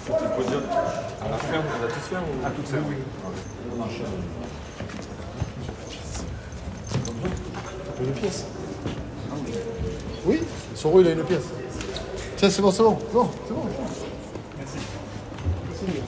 C'était le podium. À la fin, on a tout fait ou... À tout faire, oui. Une pièce. Oui, Soro il a une pièce. Tiens, c'est bon, c'est bon. Non, c'est bon. Merci. Oui.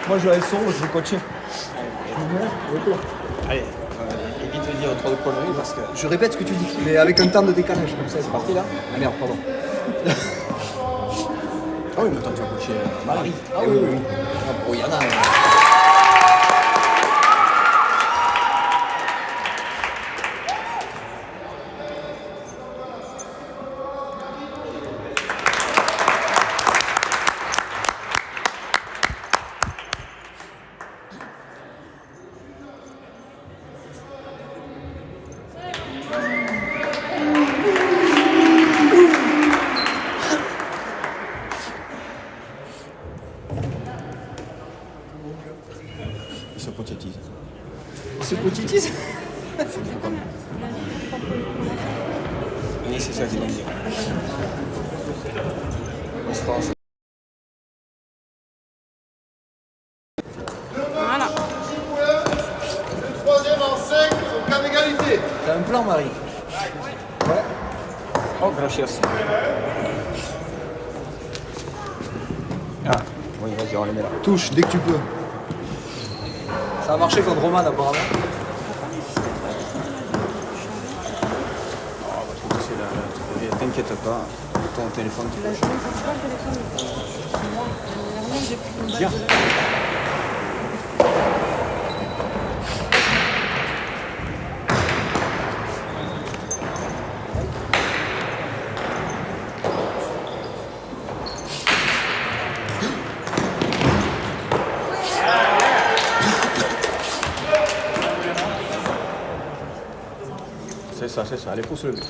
Moi je vais aller solo, je vais coacher. Allez, évite de dire trop de conneries parce que... Je répète ce que tu dis, mais avec un temps de décalage comme ça. C'est parti là. Ah merde, pardon. Ah oui, mais attends, tu vas coacher Marie. Ah oui, oui, oui. Ah, bon, il y en a. Il se potitise. Ce potitise. Oui, c'est ça qu'ils vont dire. On se pense. Voilà. Le troisième en 5, en cas d'égalité. T'as un plan, Marie? Ouais. Oh, gracias. Ah, oui, vas-y, on les met là. Touche dès que tu peux. Ça a marché contre Roman apparemment. T'inquiète pas, ton téléphone, tu peux Viens. C'est ça, allez, pousse le but.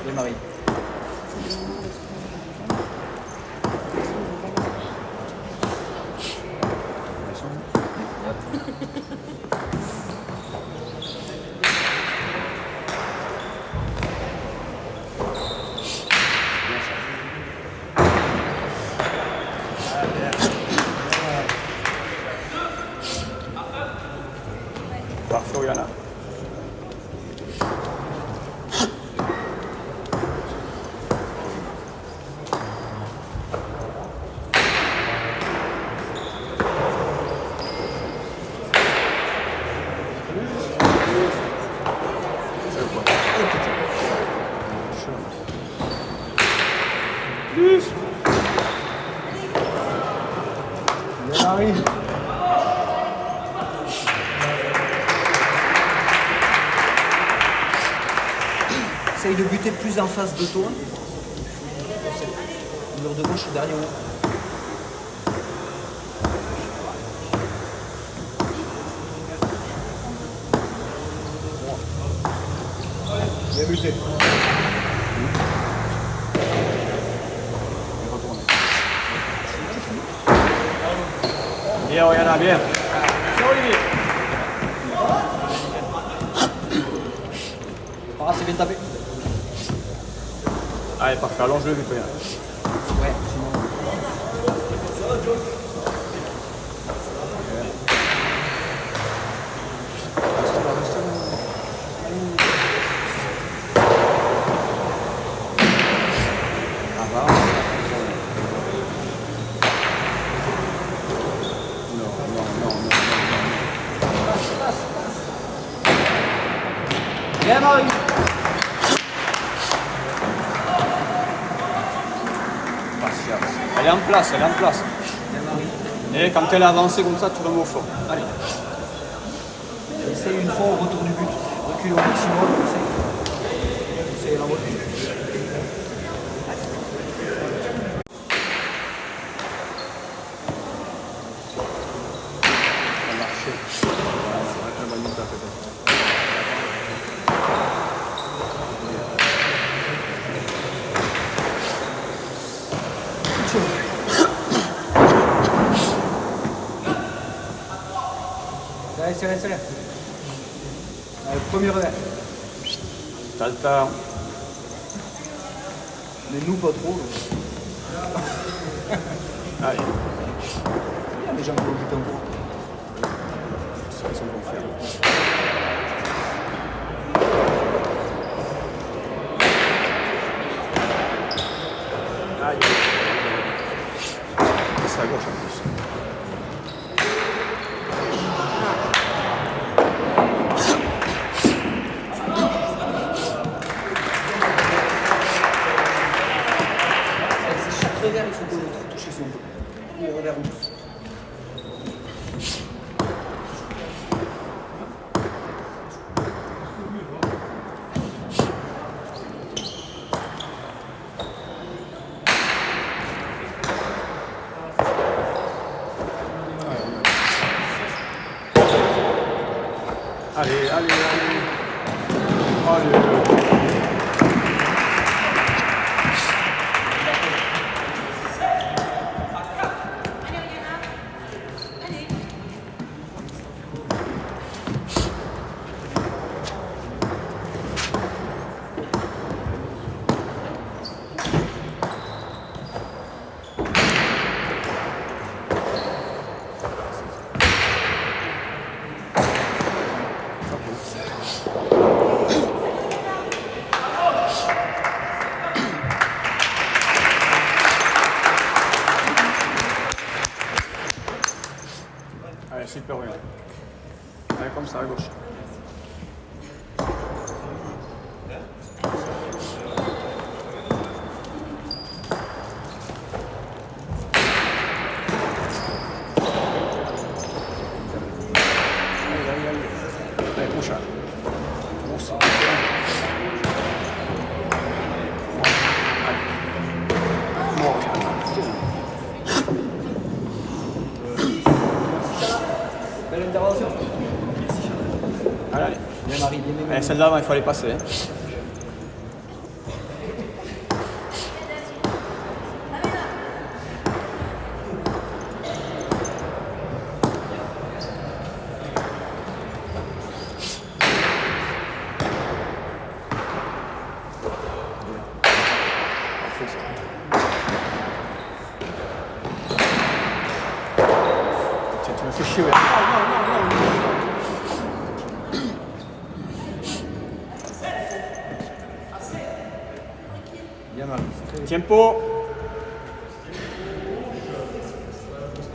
Et Marie. Par Floriana. Marie. Essaye de buter plus en face de toi. Le mur de gauche, dernier haut. Bien buté. Bien, Oriana, bien. C'est Olivier. Ah, c'est bien tapé. Allez, parfait, allonge le but, Oriana. Ouais, sinon. Bien, Marie. Elle est en place, elle est en place. Et quand elle est avancée comme ça, tu remets au fond. Allez. Essaye une fois au retour du but. Recule au maximum. Essaye la recul. Ça a marché. C'est vrai qu'elle va nous taper. Allez, c'est là. Allez, premier revers. T'as le temps. Mais nous, pas trop. Allez. Il y a des gens qui vont buter encore. C'est ce qu'ils vont faire. Aïe. C'est à gauche en plus. C'est chaque revers, il faut que l'autre touche son dos. Le revers rouge. Allez. Allez. Allez, super bien. Allez, comme ça, à gauche. Allez, prochain. Bon, ça. Belle intervention. Allez. Bien Marie, bien. Allez, celle-là, il faut aller passer. Hein. Tiens, tu me fais chier, ouais. Bien Marie. Tempo.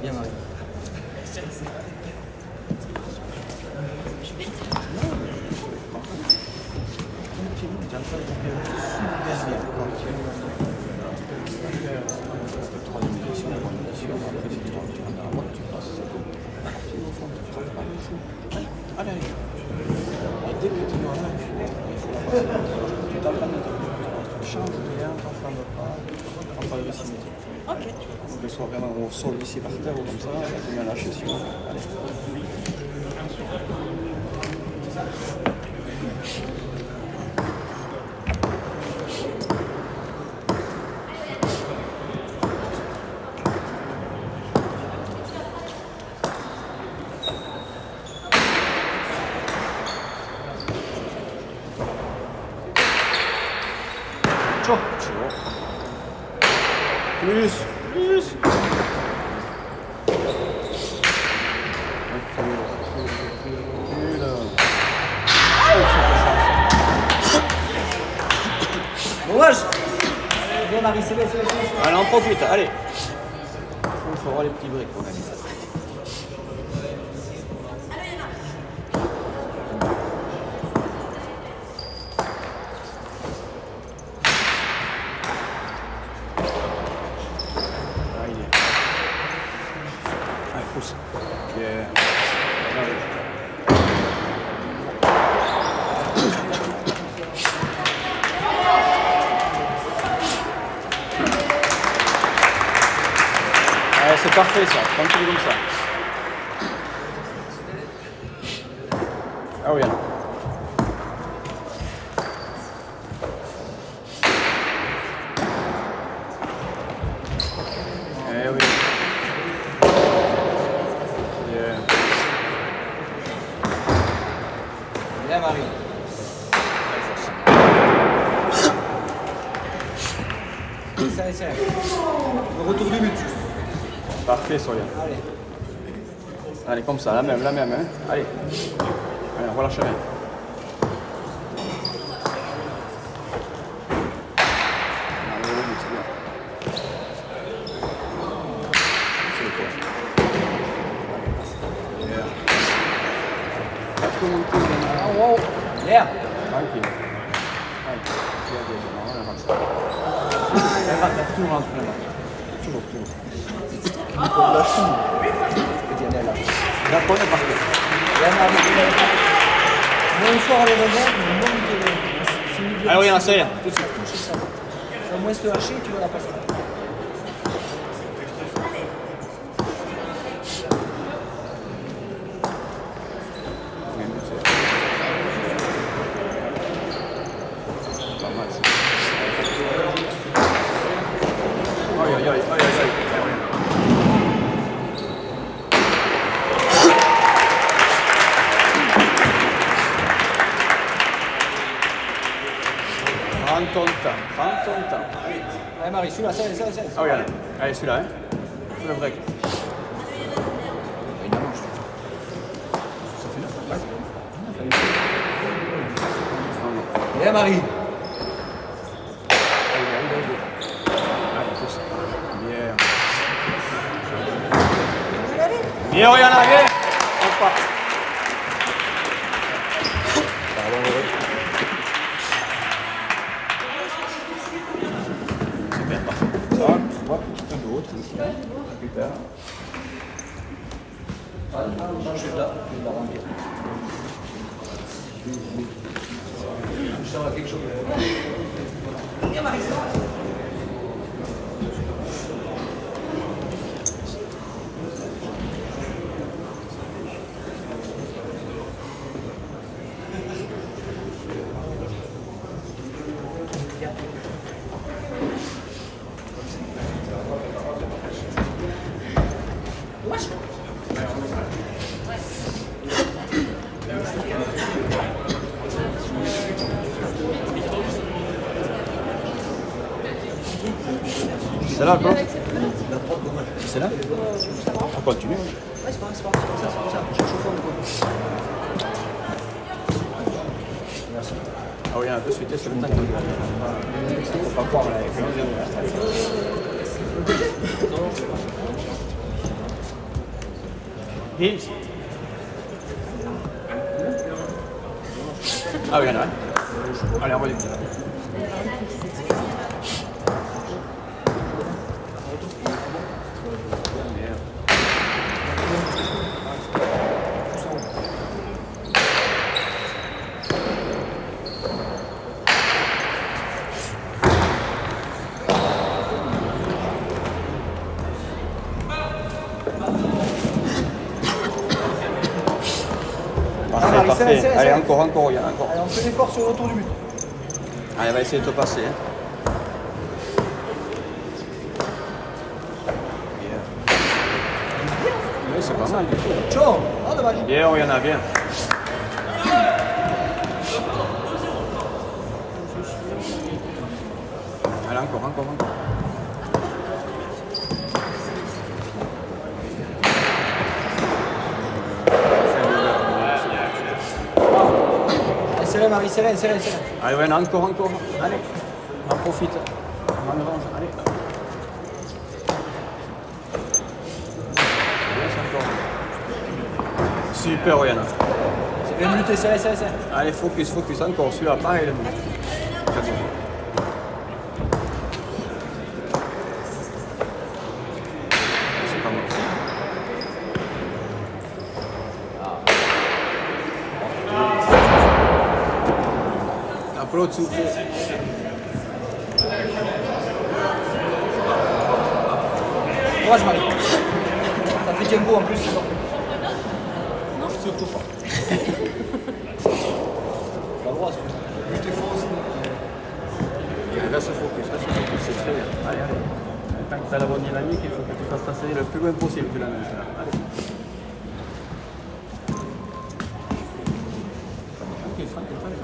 Bien Marie. Allez. Et dès que tu vois là, tu t'entraînes, tu changes de lien, t'enfermes pas, en pas de vicinité. Ok. Donc que ce soit vraiment au sol ici par terre ou comme ça, tu viens lâcher sur. Allez. Ciao. Plus. Dommage. Bien Marie, c'est bien. Allez, on profite, allez. Il faut voir les petits briques, on a dit. parfait ça, tranquille comme ça. Ah oui, alors. Eh oui. Yeah. Bien, Marie. Ça. Le retour du but, juste. Parfait, Soria. Allez. Allez, comme ça, la même, hein. Allez. Allez, on relâche rien. Allez, le but, c'est bien. C'est le point. Yeah. Pas trop monter, Oh, wow. Bien. tranquille. Allez, bien, on avance. Tout rentre maintenant. Toujours. La bonne est parfaite. Bien, Marie. Moins fort les revers, mais moins de... Allez, regarde, ça y est, tout de suite. Toucher ça. Au moins, se hacher, tu vas la passer. Pas mal, ça. Aïe. Prends ton temps. Allez, Marie, celui-là, ça. Ah oui, allez, celui-là, hein. C'est le break. Bien, Marie. Allez, tout ça. Bien, Oriana, bien. On part. Super, parfait. Ça, on voit petit peu d'autre ici. Super. Je suis là, je vais la remplir. Je sens quelque chose. Bien, Marie. C'est là, quoi. C'est là. On continue. Ouais, c'est pas grave, c'est comme ça. Je chauffe un peu. Merci. Ah oui, de suite, c'est le temps. Faut pas croire là. Hills. Ah oui, il y en a un. Allez, on va du coup. Parfait. Serré. Allez, encore, il y en a encore. Allez, on fait l'effort sur le retour du but. Allez, on va essayer de te passer. Hein. Oui, c'est pas mal du tout. Ciao. Oh, dommage. Bien, il y en a bien. Allez, encore. Allez, serré, Marie, serré. Allez, ouais, encore. Allez, on en profite. On en revanche. Allez. Super, Oriana. C'est bien lutter, serré. Allez, focus. Encore, celui-là, pareil. Le but. Très bien. C'est pas mal. Applaudissements, s'il vous plaît. Courage, Marie. fait Django en plus, c'est parfait. Surtout pas. Pas le droit, si tu veux. Juste les faux aussi. Reste focus, c'est très bien. Allez, allez. Tant que tu as la bonne dynamique, il faut que tu fasses ta série le plus loin possible finalement. Allez. Tranquille, tranquille, tranquille.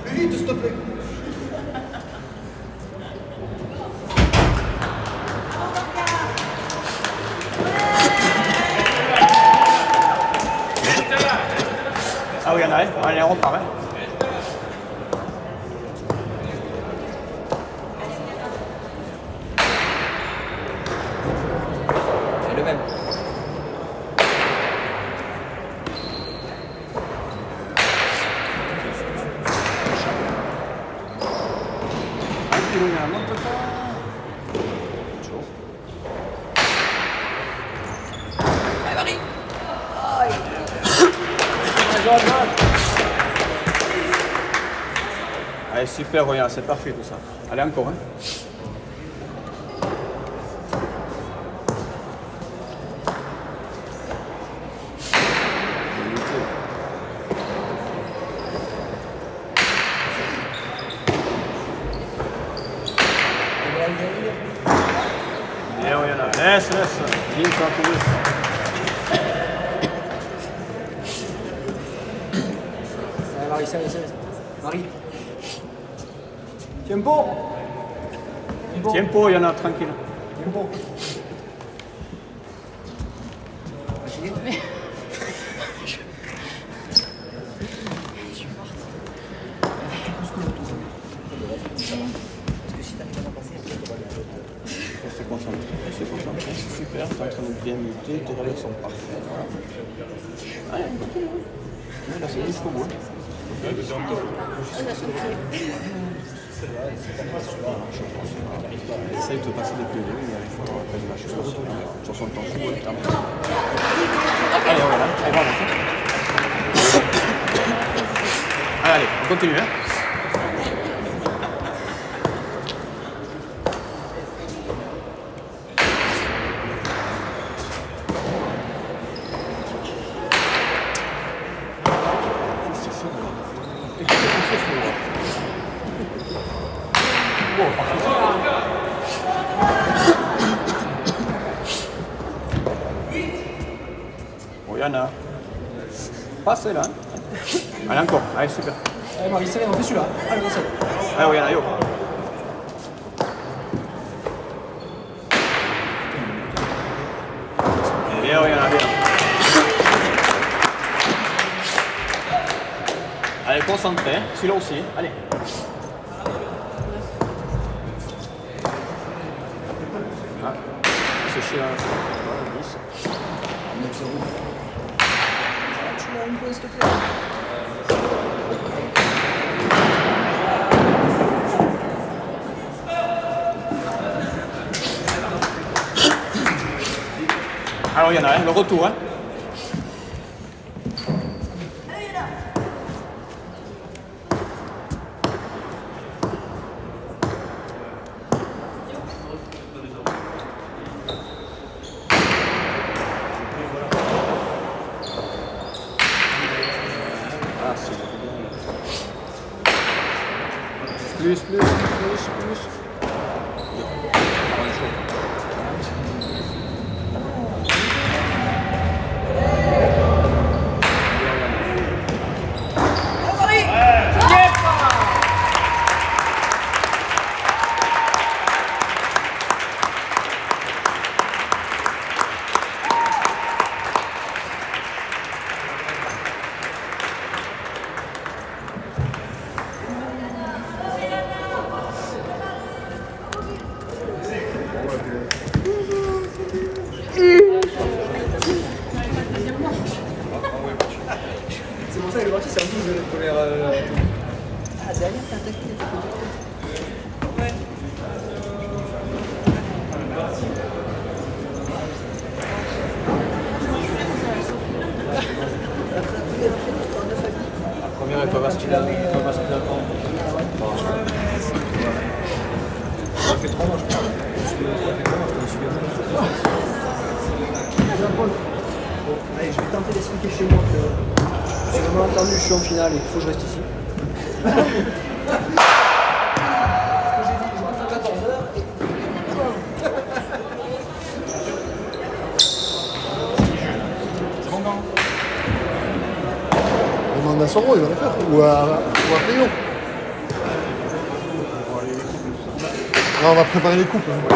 Plus vite, s'il te plaît. Ah oui, il y en a un. Allez, on repart. Hein. C'est le même. Tranquille, on monte pas. Chaud. Allez, Marie. Allez, super, regarde, c'est parfait tout ça. Allez, encore. Hein. Bien, regarde. Laisse. Viens, ça va courir. Allez, Marie, serre. Marie. Tempo. Tempo, il y en a, tranquille. Tempo. Restez concentré, c'est super, tu es en train de bien muter, tes relais sont parfaits. Allez, continue. Là, c'est jusqu'au bout. Essaye de te passer des pieds, mais il faut après de lâcher sur son temps fou. Allez, voilà, on va avancer. Allez, on continue. Hein. Oh, il y en a. Passez là. Allez, encore. Allez, super. Allez, Marie, serré, on fait celui-là. Allez, on essaie. Allez, oh, il y en a, yo. Bien, oh, il y en a, bien. Allez, concentré. Celui-là aussi. Allez. Ah, c'est chiant. Tu m'as une pause, s'il te plaît. Alors, il y en a un, le retour. Hein. Ah, c'est bien. Plus. entendu, je suis en finale et il faut que je reste ici. C'est bon, quand Demande à Soro, il va le faire. Ou à Péo. Là, on va préparer les coupes. Hein.